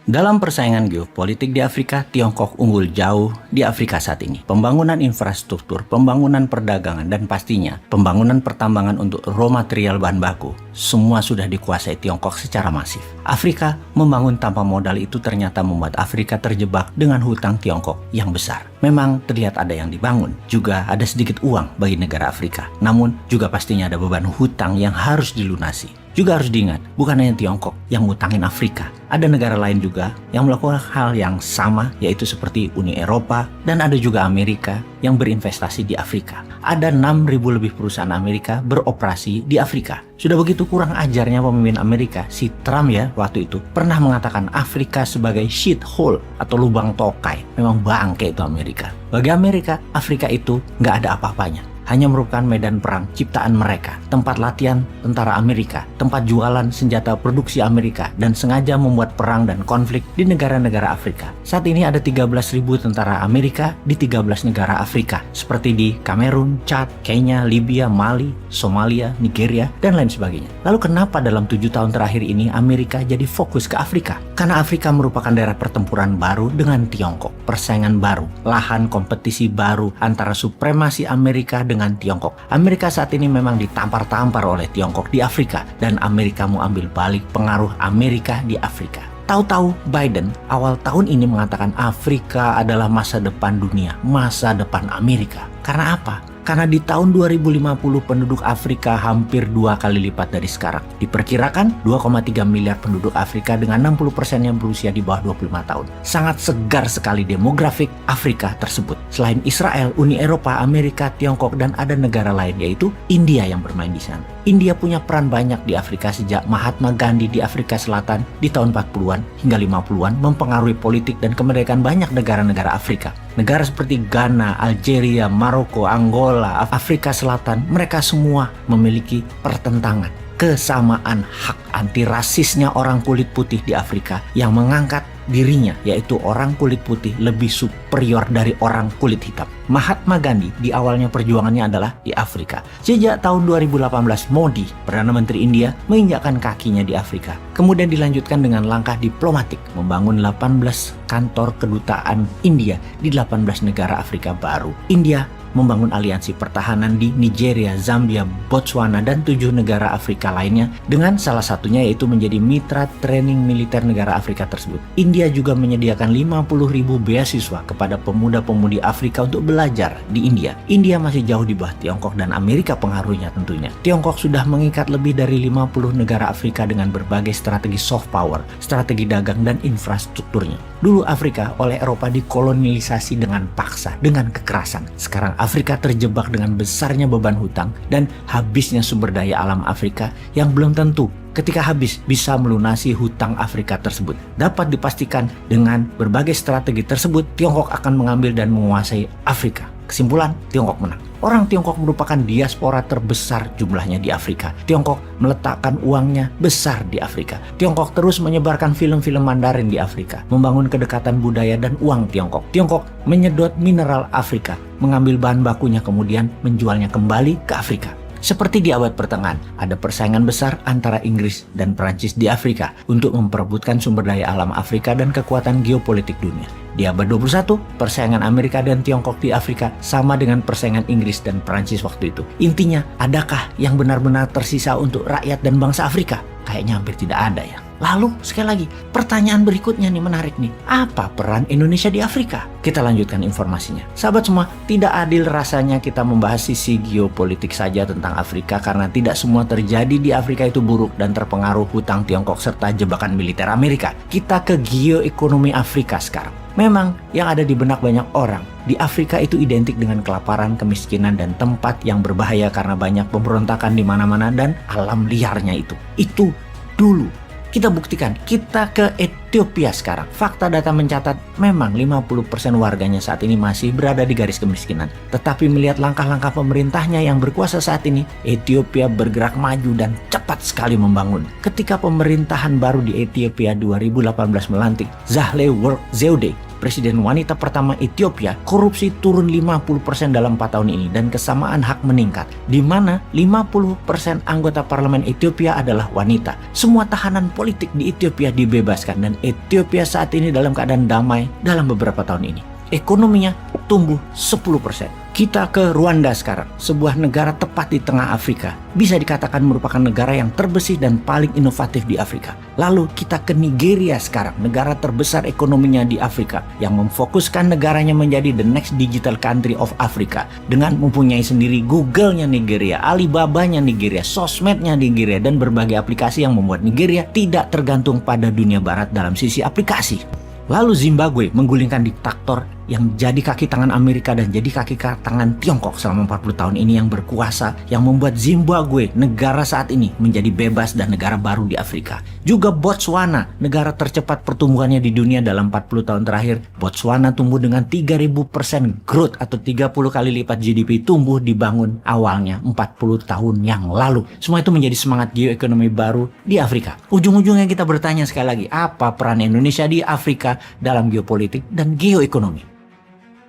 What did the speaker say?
Dalam persaingan geopolitik di Afrika, Tiongkok unggul jauh di Afrika saat ini. Pembangunan infrastruktur, pembangunan perdagangan, dan pastinya pembangunan pertambangan untuk raw material bahan baku, semua sudah dikuasai Tiongkok secara masif. Afrika membangun tanpa modal itu ternyata membuat Afrika terjebak dengan hutang Tiongkok yang besar. Memang terlihat ada yang dibangun, juga ada sedikit uang bagi negara Afrika. Namun juga pastinya ada beban hutang yang harus dilunasi. Juga harus diingat, bukan hanya Tiongkok yang ngutangin Afrika. Ada negara lain juga yang melakukan hal yang sama, yaitu seperti Uni Eropa, dan ada juga Amerika yang berinvestasi di Afrika. Ada 6.000 lebih perusahaan Amerika beroperasi di Afrika. Sudah begitu kurang ajarnya pemimpin Amerika, si Trump ya waktu itu, pernah mengatakan Afrika sebagai shithole atau lubang tokai. Memang bangke itu Amerika. Bagi Amerika, Afrika itu nggak ada apa-apanya. Hanya merupakan medan perang ciptaan mereka, tempat latihan tentara Amerika, tempat jualan senjata produksi Amerika, dan sengaja membuat perang dan konflik di negara-negara Afrika. Saat ini ada 13.000 tentara Amerika di 13 negara Afrika, seperti di Kamerun, Chad, Kenya, Libya, Mali, Somalia, Nigeria, dan lain sebagainya. Lalu kenapa dalam 7 tahun terakhir ini Amerika jadi fokus ke Afrika? Karena Afrika merupakan daerah pertempuran baru dengan Tiongkok, persaingan baru, lahan kompetisi baru antara supremasi Amerika dengan Tiongkok. Amerika saat ini memang ditampar-tampar oleh Tiongkok di Afrika, dan Amerika mau ambil balik pengaruh Amerika di Afrika. Tahu-tahu Biden awal tahun ini mengatakan Afrika adalah masa depan dunia, masa depan Amerika. Karena apa? Karena di tahun 2050 penduduk Afrika hampir 2 kali lipat dari sekarang. Diperkirakan 2,3 miliar penduduk Afrika dengan 60% yang berusia di bawah 25 tahun. Sangat segar sekali demografik Afrika tersebut. Selain Israel, Uni Eropa, Amerika, Tiongkok, dan ada negara lain yaitu India yang bermain di sana. India punya peran banyak di Afrika sejak Mahatma Gandhi di Afrika Selatan di tahun 40-an hingga 50-an mempengaruhi politik dan kemerdekaan banyak negara-negara Afrika. Negara seperti Ghana, Algeria, Maroko, Angola, Afrika Selatan, mereka semua memiliki pertentangan, kesamaan hak anti rasisnya orang kulit putih di Afrika yang mengangkat dirinya, yaitu orang kulit putih lebih superior dari orang kulit hitam. Mahatma Gandhi di awalnya perjuangannya adalah di Afrika. Sejak tahun 2018, Modi, Perdana Menteri India, menginjakkan kakinya di Afrika. Kemudian dilanjutkan dengan langkah diplomatik, membangun 18 kantor kedutaan India di 18 negara Afrika baru. India membangun aliansi pertahanan di Nigeria, Zambia, Botswana, dan 7 negara Afrika lainnya, dengan salah satunya yaitu menjadi mitra training militer negara Afrika tersebut. India juga menyediakan 50.000 beasiswa kepada pemuda-pemudi Afrika untuk belajar di India. India masih jauh di bawah Tiongkok dan Amerika pengaruhnya tentunya. Tiongkok sudah mengikat lebih dari 50 negara Afrika dengan berbagai strategi soft power, strategi dagang, dan infrastrukturnya. Dulu Afrika oleh Eropa dikolonialisasi dengan paksa, dengan kekerasan. Sekarang Afrika terjebak dengan besarnya beban hutang dan habisnya sumber daya alam Afrika yang belum tentu ketika habis bisa melunasi hutang Afrika tersebut. Dapat dipastikan dengan berbagai strategi tersebut, Tiongkok akan mengambil dan menguasai Afrika. Kesimpulan, Tiongkok menang. Orang Tiongkok merupakan diaspora terbesar jumlahnya di Afrika. Tiongkok meletakkan uangnya besar di Afrika. Tiongkok terus menyebarkan film-film Mandarin di Afrika, membangun kedekatan budaya dan uang Tiongkok. Tiongkok menyedot mineral Afrika, mengambil bahan bakunya kemudian menjualnya kembali ke Afrika. Seperti di abad pertengahan, ada persaingan besar antara Inggris dan Prancis di Afrika untuk memperebutkan sumber daya alam Afrika dan kekuatan geopolitik dunia. Di abad 21, persaingan Amerika dan Tiongkok di Afrika sama dengan persaingan Inggris dan Prancis waktu itu. Intinya, adakah yang benar-benar tersisa untuk rakyat dan bangsa Afrika? Kayaknya hampir tidak ada ya. Lalu, sekali lagi, pertanyaan berikutnya nih menarik nih. Apa peran Indonesia di Afrika? Kita lanjutkan informasinya. Sahabat semua, tidak adil rasanya kita membahas sisi geopolitik saja tentang Afrika karena tidak semua terjadi di Afrika itu buruk dan terpengaruh hutang Tiongkok serta jebakan militer Amerika. Kita ke geoekonomi Afrika sekarang. Memang yang ada di benak banyak orang, di Afrika itu identik dengan kelaparan, kemiskinan, dan tempat yang berbahaya karena banyak pemberontakan di mana-mana dan alam liarnya itu. Itu dulu. Kita buktikan, kita ke Ethiopia sekarang. Fakta data mencatat memang 50% warganya saat ini masih berada di garis kemiskinan. Tetapi melihat langkah-langkah pemerintahnya yang berkuasa saat ini, Ethiopia bergerak maju dan cepat sekali membangun. Ketika pemerintahan baru di Ethiopia 2018 melantik Sahle Work Zewde presiden wanita pertama Ethiopia, korupsi turun 50% dalam 4 tahun ini dan kesamaan hak meningkat, di mana 50% anggota parlemen Ethiopia adalah wanita. Semua tahanan politik di Ethiopia dibebaskan dan Ethiopia saat ini dalam keadaan damai dalam beberapa tahun ini. Ekonominya tumbuh 10%. Kita ke Rwanda sekarang, sebuah negara tepat di tengah Afrika. Bisa dikatakan merupakan negara yang terbersih dan paling inovatif di Afrika. Lalu kita ke Nigeria sekarang, negara terbesar ekonominya di Afrika, yang memfokuskan negaranya menjadi the next digital country of Africa, dengan mempunyai sendiri Google-nya Nigeria, Alibaba-nya Nigeria, sosmednya Nigeria, dan berbagai aplikasi yang membuat Nigeria tidak tergantung pada dunia barat dalam sisi aplikasi. Lalu Zimbabwe menggulingkan diktator yang jadi kaki tangan Amerika dan jadi kaki tangan Tiongkok selama 40 tahun ini yang berkuasa, yang membuat Zimbabwe, negara saat ini, menjadi bebas dan negara baru di Afrika. Juga Botswana, negara tercepat pertumbuhannya di dunia dalam 40 tahun terakhir. Botswana tumbuh dengan 3000% growth atau 30 kali lipat GDP tumbuh dibangun awalnya 40 tahun yang lalu. Semua itu menjadi semangat geoekonomi baru di Afrika. Ujung-ujungnya kita bertanya sekali lagi, apa peran Indonesia di Afrika dalam geopolitik dan geoekonomi?